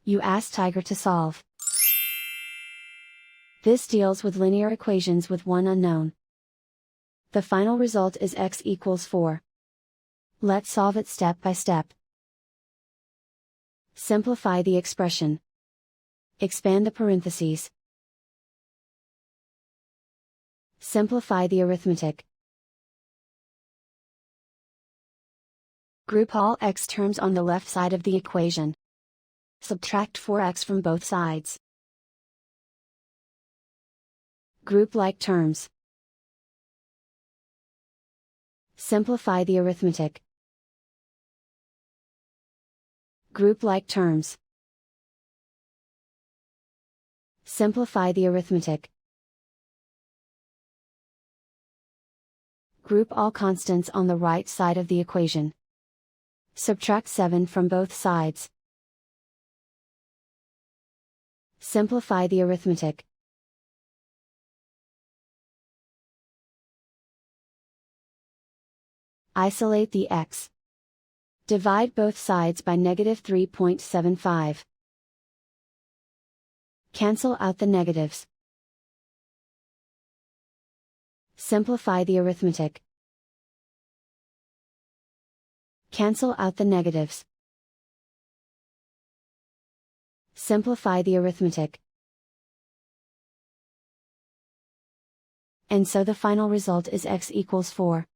You ask Tiger to solve. This deals with linear equations with one unknown. The final result is x equals 4. Let's solve it step by step. Simplify the expression. Expand the parentheses. Simplify the arithmetic. Group all x terms on the left side of the equation. Subtract 4x from both sides. Group like terms. Simplify the arithmetic. Group like terms. Simplify the arithmetic. Group all constants on the right side of the equation. Subtract 7 from both sides. Simplify the arithmetic. Isolate the x. Divide both sides by -3.75. Cancel out the negatives. Simplify the arithmetic. Cancel out the negatives. Simplify the arithmetic. And so the final result is x equals 4.